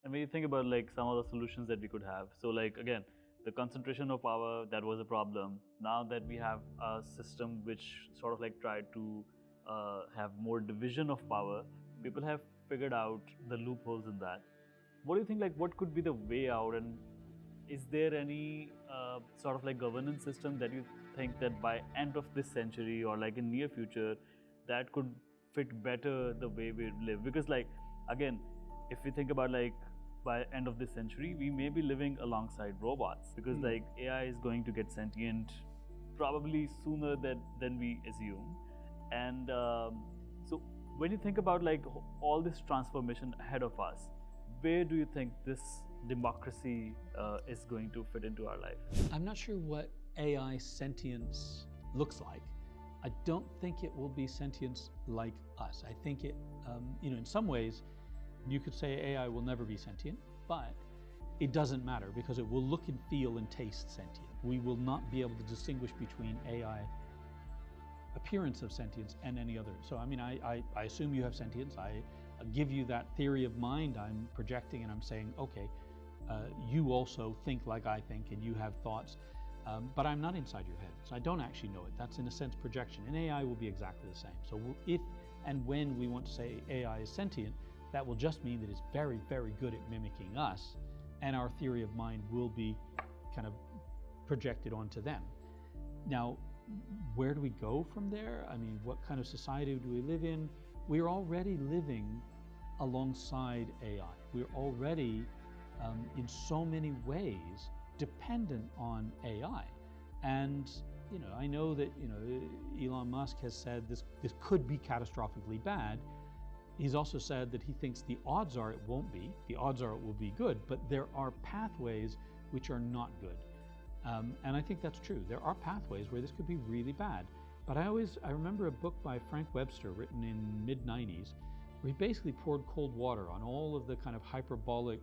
And when you think about like some of the solutions that we could have, so like again, the concentration of power, that was a problem. Now that we have a system which sort of like tried to have more division of power, people have figured out the loopholes in that. What do you think, like what could be the way out, and is there any sort of like governance system that you think that by end of this century or like in near future that could fit better the way we live? Because like again, if we think about like by end of this century we may be living alongside robots, because like AI is going to get sentient probably sooner than we assume. And so when you think about like all this transformation ahead of us, where do you think this democracy is going to fit into our life? I'm not sure what AI sentience looks like. I don't think it will be sentience like us. I think it, in some ways, you could say AI will never be sentient, but it doesn't matter because it will look and feel and taste sentient. We will not be able to distinguish between AI appearance of sentience and any other. So, I mean, I assume you have sentience. I give you that theory of mind I'm projecting, and I'm saying, okay, you also think like I think, and you have thoughts, but I'm not inside your head, so I don't actually know it. That's in a sense projection, and AI will be exactly the same. So if and when we want to say AI is sentient, that will just mean that it's very, very good at mimicking us, and our theory of mind will be kind of projected onto them. Now, where do we go from there? I mean, what kind of society do we live in? We're already living alongside AI. We're already, in so many ways, dependent on AI. And, I know that, Elon Musk has said this could be catastrophically bad. He's also said that he thinks the odds are it won't be. The odds are it will be good, but there are pathways which are not good. And I think that's true. There are pathways where this could be really bad. But I remember a book by Frank Webster written in mid-90s, where he basically poured cold water on all of the kind of hyperbolic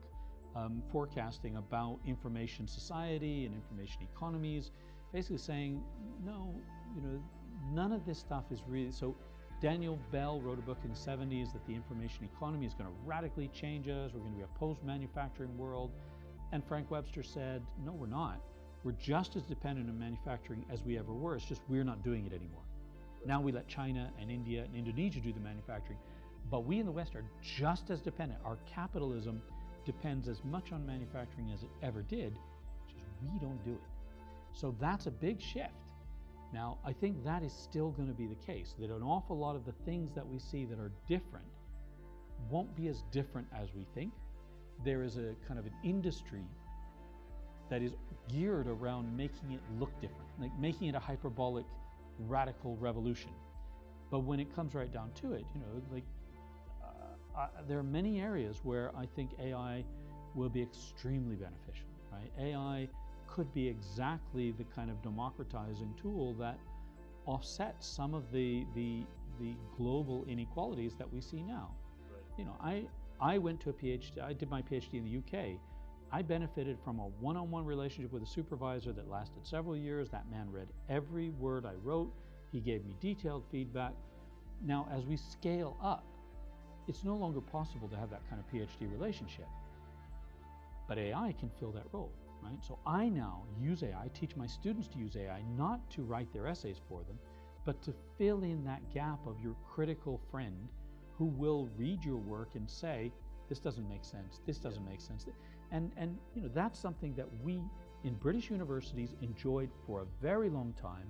forecasting about information society and information economies, basically saying, no, none of this stuff is really, so Daniel Bell wrote a book in the 70s that the information economy is going to radically change us. We're going to be a post-manufacturing world. And Frank Webster said, no, we're not. We're just as dependent on manufacturing as we ever were. It's just we're not doing it anymore. Now we let China and India and Indonesia do the manufacturing, but we in the West are just as dependent. Our capitalism depends as much on manufacturing as it ever did, just we don't do it. So that's a big shift. Now, I think that is still going to be the case, that an awful lot of the things that we see that are different won't be as different as we think. There is a kind of an industry that is geared around making it look different, like making it a hyperbolic, radical revolution. But when it comes right down to it, there are many areas where I think AI will be extremely beneficial, right? AI could be exactly the kind of democratizing tool that offsets some of the global inequalities that we see now. Right. I went to a PhD, I did my PhD in the UK. I benefited from a one-on-one relationship with a supervisor that lasted several years. That man read every word I wrote. He gave me detailed feedback. Now, as we scale up, it's no longer possible to have that kind of PhD relationship. But AI can fill that role, right? So I now use AI, I teach my students to use AI, not to write their essays for them, but to fill in that gap of your critical friend who will read your work and say, this doesn't make sense, this doesn't make sense. And that's something that we in British universities enjoyed for a very long time.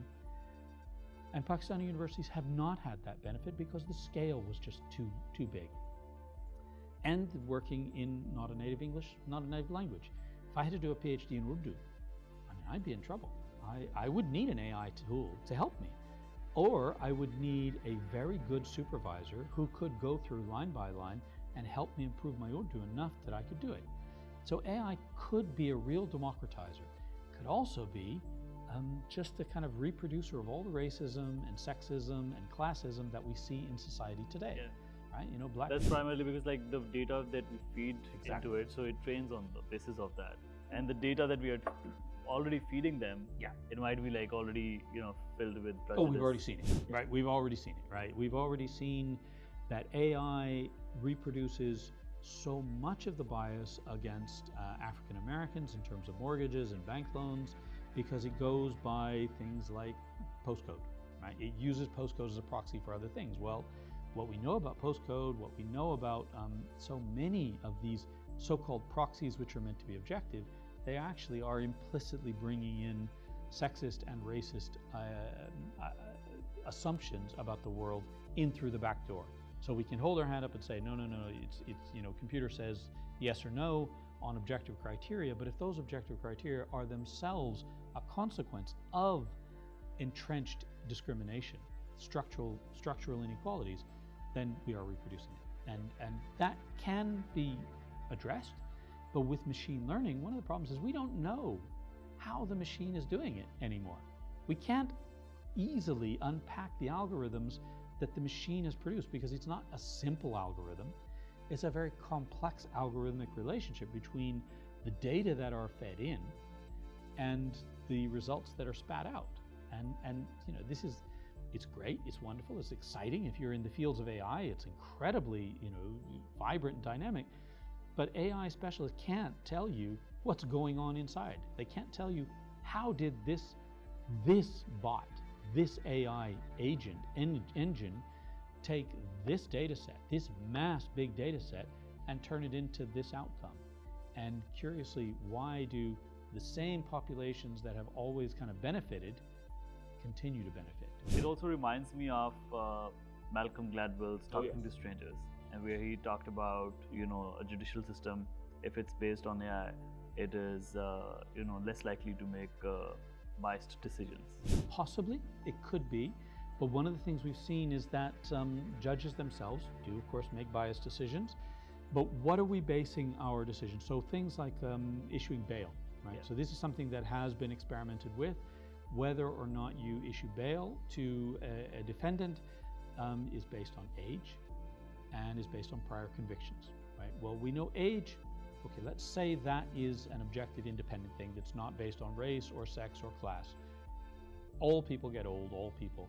And Pakistani universities have not had that benefit because the scale was just too big. And working in not a native English, not a native language. If I had to do a PhD in Urdu, I'd be in trouble. I would need an AI tool to help me. Or I would need a very good supervisor who could go through line by line and help me improve my Urdu enough that I could do it. So AI could be a real democratizer. It could also be just a kind of reproducer of all the racism and sexism and classism that we see in society today. Yeah. Right? Black. That's primarily because like the data that we feed into it, so it trains on the basis of that. And the data that we are already feeding them, it might be like already, filled with prejudice. Oh, we've already seen it, right? We've already seen it, right? We've already seen that AI reproduces so much of the bias against African Americans in terms of mortgages and bank loans because it goes by things like postcode, right? It uses postcode as a proxy for other things. Well, what we know about postcode, what we know about so many of these so-called proxies which are meant to be objective, they actually are implicitly bringing in sexist and racist assumptions about the world in through the back door. So we can hold our hand up and say, no, it's computer says yes or no on objective criteria, but if those objective criteria are themselves a consequence of entrenched discrimination, structural inequalities, then we are reproducing it. And that can be addressed, but with machine learning, one of the problems is we don't know how the machine is doing it anymore. We can't easily unpack the algorithms that the machine has produced because it's not a simple algorithm. It's a very complex algorithmic relationship between the data that are fed in and the results that are spat out. And it's great, it's wonderful, it's exciting. If you're in the fields of AI, it's incredibly, vibrant and dynamic. But AI specialists can't tell you what's going on inside. They can't tell you how did this bot, this AI agent engine take this data set, this mass big data set, and turn it into this outcome. And curiously, why do the same populations that have always kind of benefited continue to benefit? It also reminds me of Malcolm Gladwell's Talking to Strangers, and where he talked about, a judicial system, if it's based on AI, it is, less likely to make biased decisions. Possibly, it could be. But one of the things we've seen is that judges themselves do, of course, make biased decisions. But what are we basing our decisions? So things like issuing bail, right? Yeah. So this is something that has been experimented with. Whether or not you issue bail to a defendant is based on age and is based on prior convictions, right? Well, we know age. Okay, let's say that is an objective independent thing that's not based on race or sex or class. All people get old, all people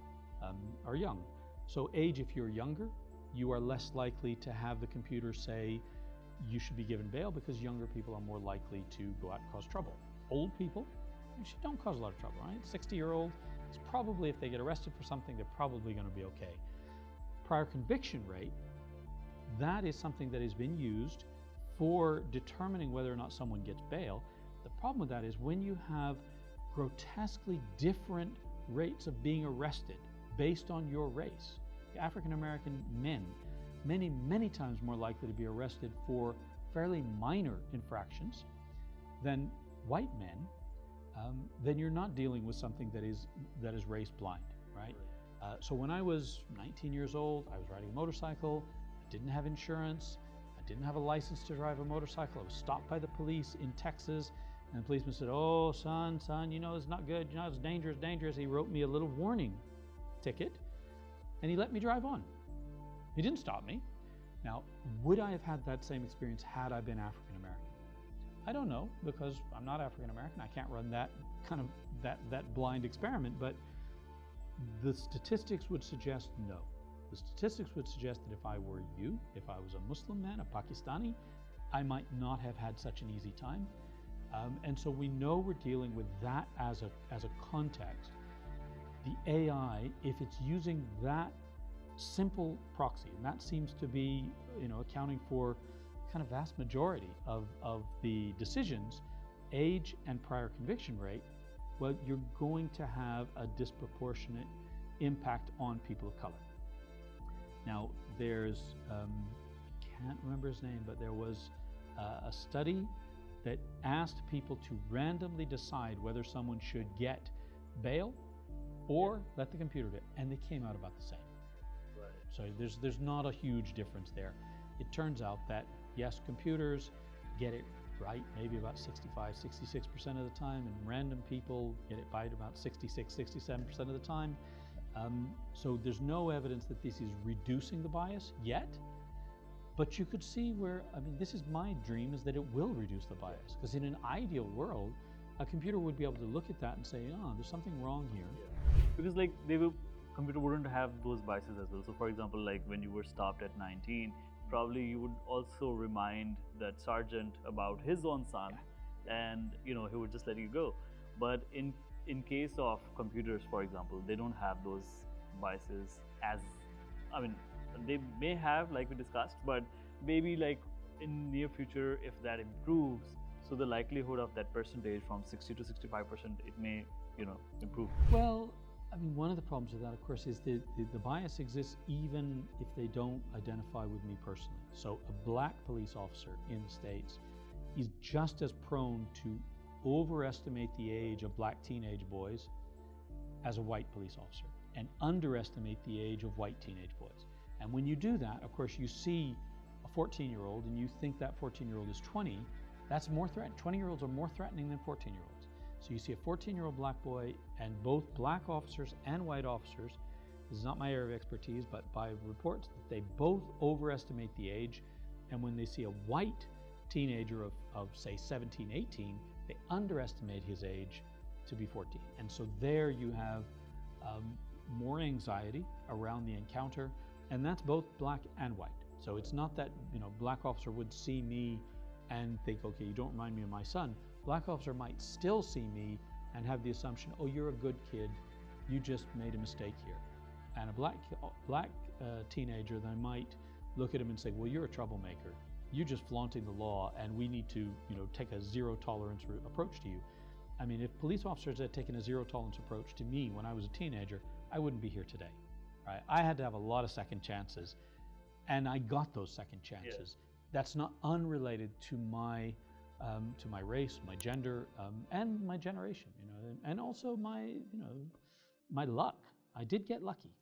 are young. So age, if you're younger, you are less likely to have the computer say you should be given bail because younger people are more likely to go out and cause trouble. Old people actually don't cause a lot of trouble, right? 60-year-old, it's probably, if they get arrested for something, they're probably going to be okay. Prior conviction rate, that is something that has been used for determining whether or not someone gets bail. The problem with that is when you have grotesquely different rates of being arrested based on your race. African American men, many times more likely to be arrested for fairly minor infractions than white men, then you're not dealing with something that is race blind, right? So when I was 19 years old, I was riding a motorcycle, I didn't have insurance, I didn't have a license to drive a motorcycle. I was stopped by the police in Texas, and the policeman said, "Oh, son, it's not good, it's dangerous. He wrote me a little warning ticket, and he let me drive on. He didn't stop me. Now, would I have had that same experience had I been African American? I don't know, because I'm not African American. I can't run that kind of that blind experiment, but the statistics would suggest no. The statistics would suggest that if I were you, if I was a Muslim man, a Pakistani, I might not have had such an easy time. And so we know we're dealing with that as a context. The AI, if it's using that simple proxy, and that seems to be, accounting for kind of vast majority of the decisions, age and prior conviction rate, well, you're going to have a disproportionate impact on people of color. Now, there's, I can't remember his name, but there was a study that asked people to randomly decide whether someone should get bail or let the computer do it, and they came out about the same. Right. So there's not a huge difference there. It turns out that, yes, computers get it right maybe about 65, 66% of the time, and random people get it right about 66, 67% of the time. So there's no evidence that this is reducing the bias yet, but you could see where, this is my dream, is that it will reduce the bias, because in an ideal world, a computer would be able to look at that and say, oh, there's something wrong here. Because computer wouldn't have those biases as well. So for example, like when you were stopped at 19, probably you would also remind that sergeant about his own son, and he would just let you go. But in case of computers, for example, they don't have those biases as, I mean, they may have, like we discussed, but maybe like in near future, if that improves, so the likelihood of that percentage from 60 to 65%, it may improve. Well, I mean, one of the problems with that, of course, is the bias exists even if they don't identify with me personally. So a black police officer in the States is just as prone to overestimate the age of black teenage boys as a white police officer, and underestimate the age of white teenage boys. And when you do that, of course, you see a 14-year-old and you think that 14-year-old is 20, that's more threatening. 20-year-olds are more threatening than 14-year-olds. So you see a 14-year-old black boy, and both black officers and white officers, this is not my area of expertise, but by reports, they both overestimate the age. And when they see a white teenager of say 17, 18, they underestimate his age to be 14. And so there you have more anxiety around the encounter, and that's both black and white. So it's not that black officer would see me and think, okay, you don't remind me of my son. Black officer might still see me and have the assumption, oh, you're a good kid, you just made a mistake here. And a black teenager then might look at him and say, well, you're a troublemaker, you're just flaunting the law, and we need to take a zero tolerance approach to you. I mean, if police officers had taken a zero tolerance approach to me when I was a teenager, I wouldn't be here today, right? I had to have a lot of second chances, and I got those second chances. Yes. That's not unrelated to my race, my gender, and my generation, and also my luck. I did get lucky.